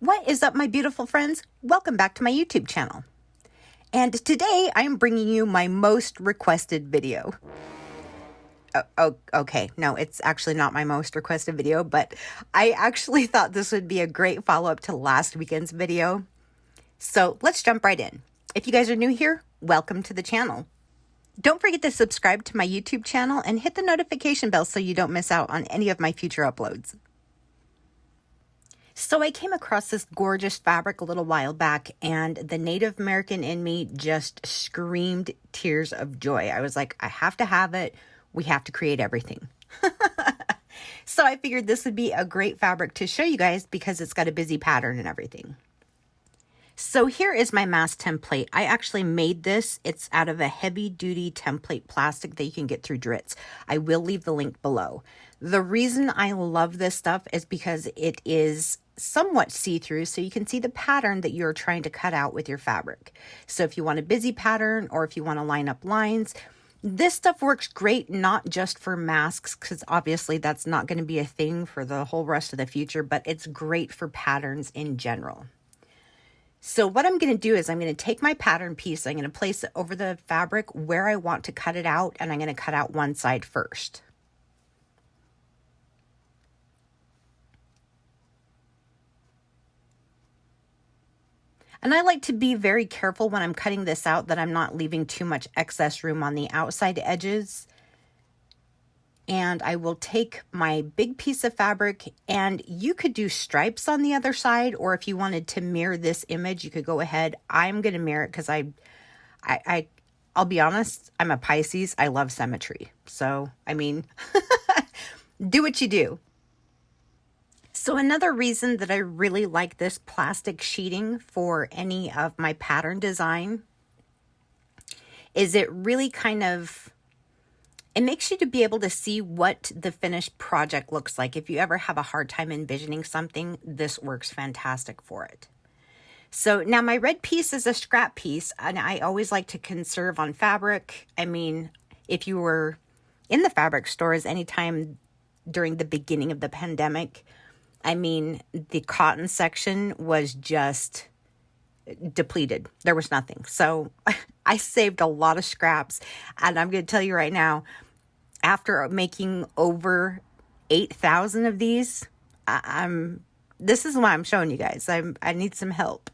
What is up, my beautiful friends? Welcome back to my YouTube channel. And today I am bringing you my most requested video. Okay, no, it's actually not my most requested video, but I actually thought this would be a great follow-up to last weekend's video. So let's jump right in. If you guys are new here, welcome to the channel. Don't forget to subscribe to my YouTube channel and hit the notification bell so you don't miss out on any of my future uploads. So I came across this gorgeous fabric a little while back, and the Native American in me just screamed tears of joy. I was like, I have to have it. We have to create everything. So I figured this would be a great fabric to show you guys because it's got a busy pattern and everything. So here is my mask template. I actually made this. It's out of a heavy duty template plastic that you can get through Dritz. I will leave the link below. The reason I love this stuff is because it is somewhat see-through, so you can see the pattern that you're trying to cut out with your fabric. So if you want a busy pattern or if you want to line up lines, this stuff works great, not just for masks, because obviously that's not going to be a thing for the whole rest of the future, but it's great for patterns in general. So what I'm going to do is I'm going to take my pattern piece, I'm going to place it over the fabric where I want to cut it out, and I'm going to cut out one side first. And I like to be very careful when I'm cutting this out that I'm not leaving too much excess room on the outside edges. And I will take my big piece of fabric, and you could do stripes on the other side, or if you wanted to mirror this image, you could go ahead. I'm going to mirror it because I'll be honest, I'm a Pisces. I love symmetry. So, I mean, do what you do. So another reason that I really like this plastic sheeting for any of my pattern design is it really it makes you to be able to see what the finished project looks like. If you ever have a hard time envisioning something, this works fantastic for it. So now my red piece is a scrap piece, and I always like to conserve on fabric. I mean, if you were in the fabric stores anytime during the beginning of the pandemic, I mean, the cotton section was just depleted. There was nothing. So I saved a lot of scraps. And I'm going to tell you right now, after making over 8,000 of these, this is why I'm showing you guys. I need some help.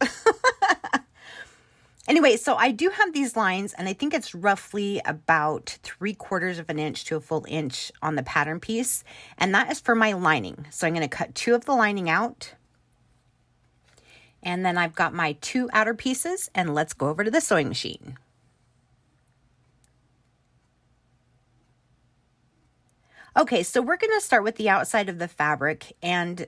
Anyway, so I do have these lines, and I think it's roughly about 3/4 of an inch to a full inch on the pattern piece. And that is for my lining. So I'm going to cut 2 of the lining out. And then I've got my 2 outer pieces, and let's go over to the sewing machine. Okay, so we're going to start with the outside of the fabric, and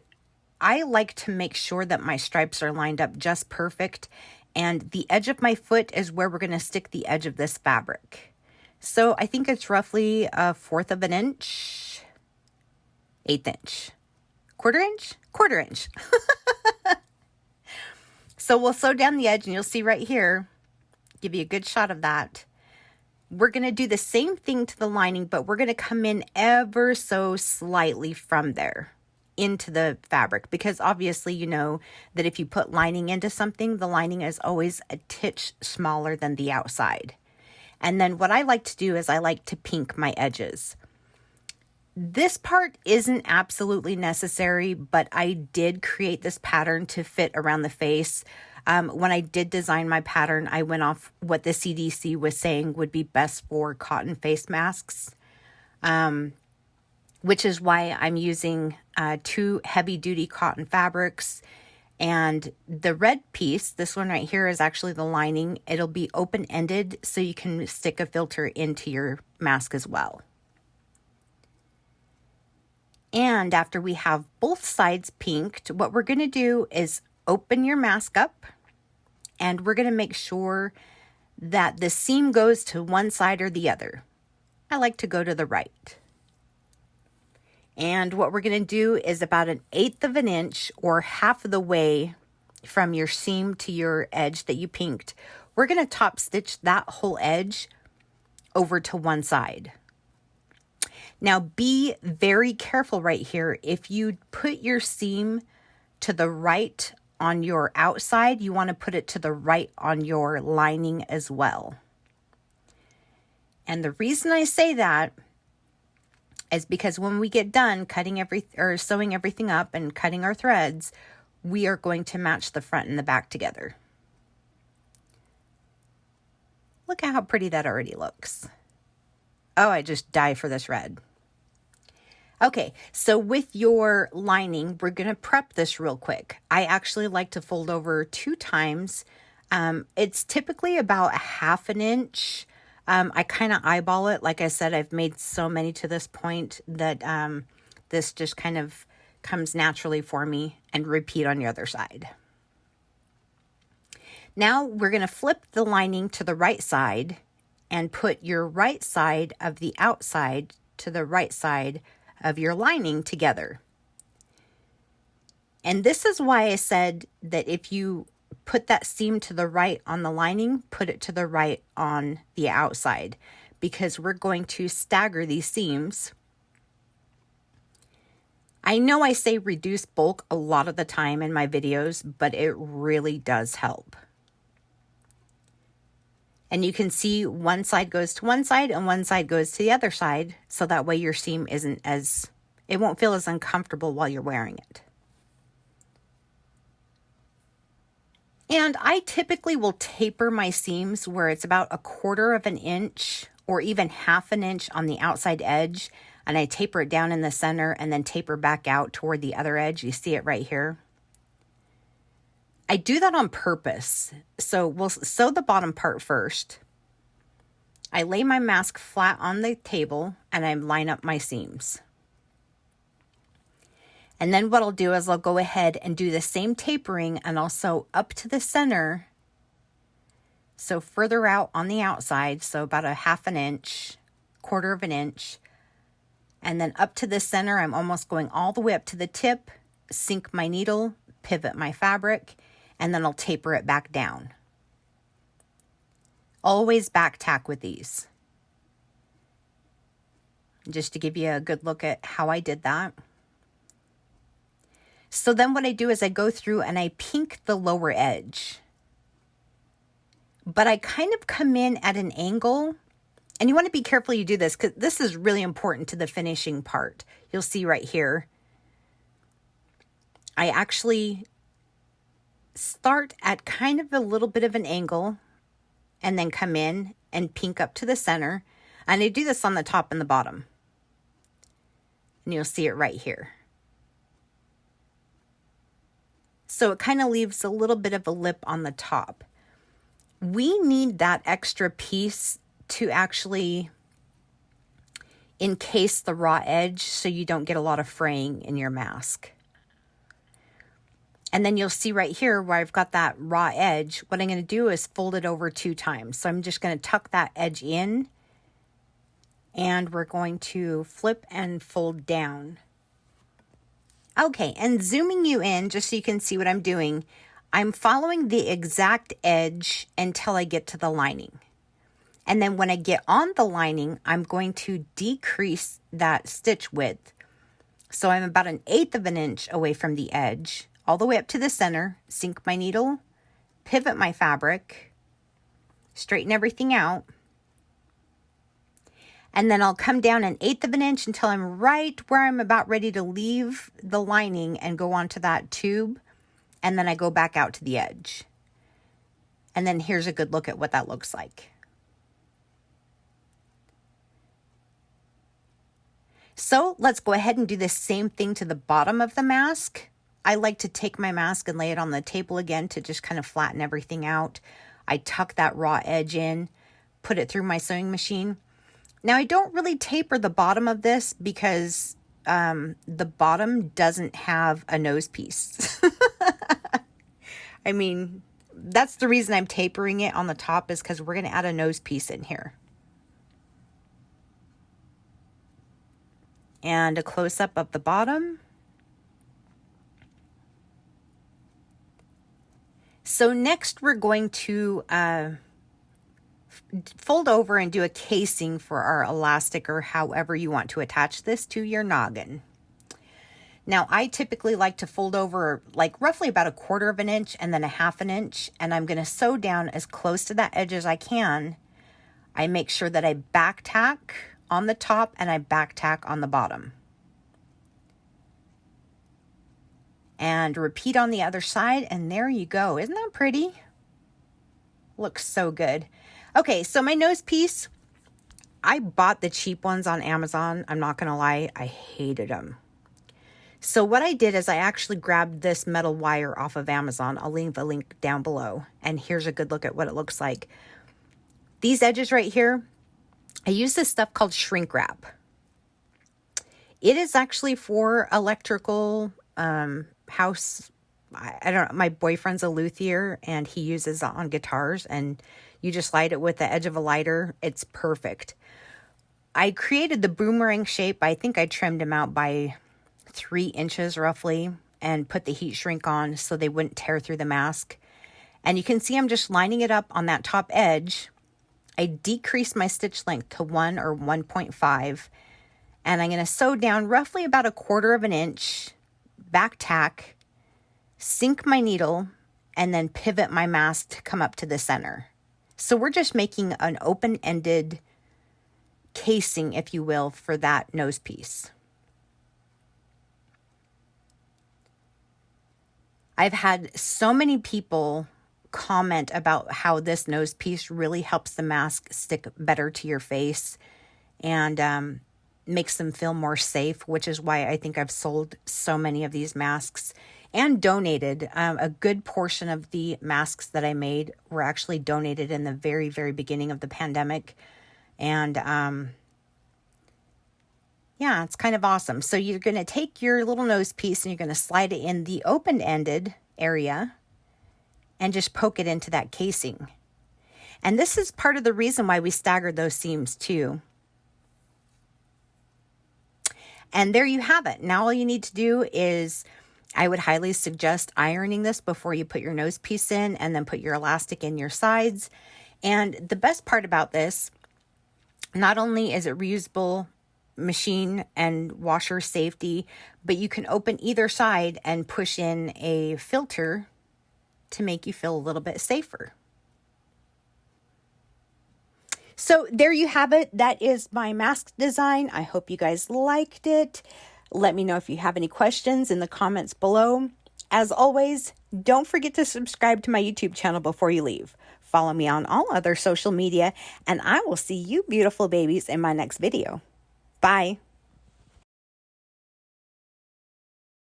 I like to make sure that my stripes are lined up just perfect. And the edge of my foot is where we're going to stick the edge of this fabric. So I think it's roughly 1/4 of an inch, 1/8 inch, 1/4 inch, 1/4 inch. So we'll sew down the edge, and you'll see right here, give you a good shot of that. We're going to do the same thing to the lining, but we're going to come in ever so slightly from there into the fabric, because obviously you know that if you put lining into something, the lining is always a titch smaller than the outside. And then what I like to do is I like to pink my edges. This part isn't absolutely necessary, but I did create this pattern to fit around the face. When I did design my pattern, I went off what the CDC was saying would be best for cotton face masks. Which is why I'm using 2 heavy-duty cotton fabrics. And the red piece, this one right here, is actually the lining. It'll be open-ended, so you can stick a filter into your mask as well. And after we have both sides pinked, what we're going to do is open your mask up, and we're going to make sure that the seam goes to one side or the other. I like to go to the right. And what we're going to do is about 1/8 of an inch, or half of the way from your seam to your edge that you pinked, we're going to top stitch that whole edge over to one side. Now be very careful right here. If you put your seam to the right on your outside, you want to put it to the right on your lining as well. And the reason I say that is because when we get done sewing everything up and cutting our threads, we are going to match the front and the back together. Look at how pretty that already looks. Oh, I just die for this red. Okay, so with your lining, we're going to prep this real quick. I actually like to fold over 2 times. It's typically about 1/2 inch. I kind of eyeball it. Like I said, I've made so many to this point that this just kind of comes naturally for me, and repeat on the other side. Now we're going to flip the lining to the right side and put your right side of the outside to the right side of your lining together. And this is why I said that if you put that seam to the right on the lining, put it to the right on the outside, because we're going to stagger these seams. I know I say reduce bulk a lot of the time in my videos, but it really does help. And you can see one side goes to one side and one side goes to the other side, so that way your seam it won't feel as uncomfortable while you're wearing it. And I typically will taper my seams where it's about 1/4 inch or even 1/2 inch on the outside edge, and I taper it down in the center and then taper back out toward the other edge. You see it right here. I do that on purpose. So we'll sew the bottom part first. I lay my mask flat on the table and I line up my seams. And then what I'll do is I'll go ahead and do the same tapering, and I'll sew up to the center. So further out on the outside, so about 1/2 inch, 1/4 inch. And then up to the center, I'm almost going all the way up to the tip, sink my needle, pivot my fabric, and then I'll taper it back down. Always back tack with these. Just to give you a good look at how I did that. So then what I do is I go through and I pink the lower edge. But I kind of come in at an angle. And you want to be careful you do this, because this is really important to the finishing part. You'll see right here. I actually start at kind of a little bit of an angle and then come in and pink up to the center. And I do this on the top and the bottom. And you'll see it right here. So it kind of leaves a little bit of a lip on the top. We need that extra piece to actually encase the raw edge so you don't get a lot of fraying in your mask. And then you'll see right here where I've got that raw edge, what I'm going to do is fold it over 2 times. So I'm just going to tuck that edge in, and we're going to flip and fold down. Okay, and zooming you in just so you can see what I'm doing, I'm following the exact edge until I get to the lining. And then when I get on the lining, I'm going to decrease that stitch width. So I'm about 1/8 inch away from the edge, all the way up to the center, sink my needle, pivot my fabric, straighten everything out. And then I'll come down 1/8 inch until I'm right where I'm about ready to leave the lining and go onto that tube. And then I go back out to the edge. And then here's a good look at what that looks like. So let's go ahead and do the same thing to the bottom of the mask. I like to take my mask and lay it on the table again to just kind of flatten everything out. I tuck that raw edge in, put it through my sewing machine. Now I don't really taper the bottom of this because the bottom doesn't have a nose piece. I mean, that's the reason I'm tapering it on the top, is because we're going to add a nose piece in here. And a close-up of the bottom. So next we're going to fold over and do a casing for our elastic, or however you want to attach this to your noggin. Now, I typically like to fold over like roughly about 1/4 of an inch and then 1/2 an inch, and I'm going to sew down as close to that edge as I can. I make sure that I back tack on the top and I back tack on the bottom. And repeat on the other side, and there you go. Isn't that pretty? Looks so good. Okay, so my nose piece, I bought the cheap ones on Amazon. I'm not gonna lie, I hated them. So what I did is I actually grabbed this metal wire off of Amazon. I'll leave a link down below. And here's a good look at what it looks like. These edges right here, I use this stuff called shrink wrap. It is actually for electrical house. I don't know. My boyfriend's a luthier and he uses it on guitars, and you just light it with the edge of a lighter. It's perfect. I created the boomerang shape. I think I trimmed them out by 3 inches roughly and put the heat shrink on so they wouldn't tear through the mask. And you can see I'm just lining it up on that top edge. I decreased my stitch length to 1 or 1.5, and I'm going to sew down roughly about 1/4 of an inch, back tack, sink my needle, and then pivot my mask to come up to the center. So we're just making an open-ended casing, if you will, for that nose piece. I've had so many people comment about how this nose piece really helps the mask stick better to your face and makes them feel more safe, which is why I think I've sold so many of these masks and donated. A good portion of the masks that I made were actually donated in the very, very beginning of the pandemic. And yeah, it's kind of awesome. So you're going to take your little nose piece and you're going to slide it in the open-ended area and just poke it into that casing. And this is part of the reason why we staggered those seams too. And there you have it. Now all you need to do is, I would highly suggest ironing this before you put your nose piece in, and then put your elastic in your sides. And the best part about this, not only is it reusable machine and washer safety, but you can open either side and push in a filter to make you feel a little bit safer. So there you have it. That is my mask design. I hope you guys liked it. Let me know if you have any questions in the comments below. As always, don't forget to subscribe to my YouTube channel before you leave. Follow me on all other social media, and I will see you beautiful babies in my next video. Bye.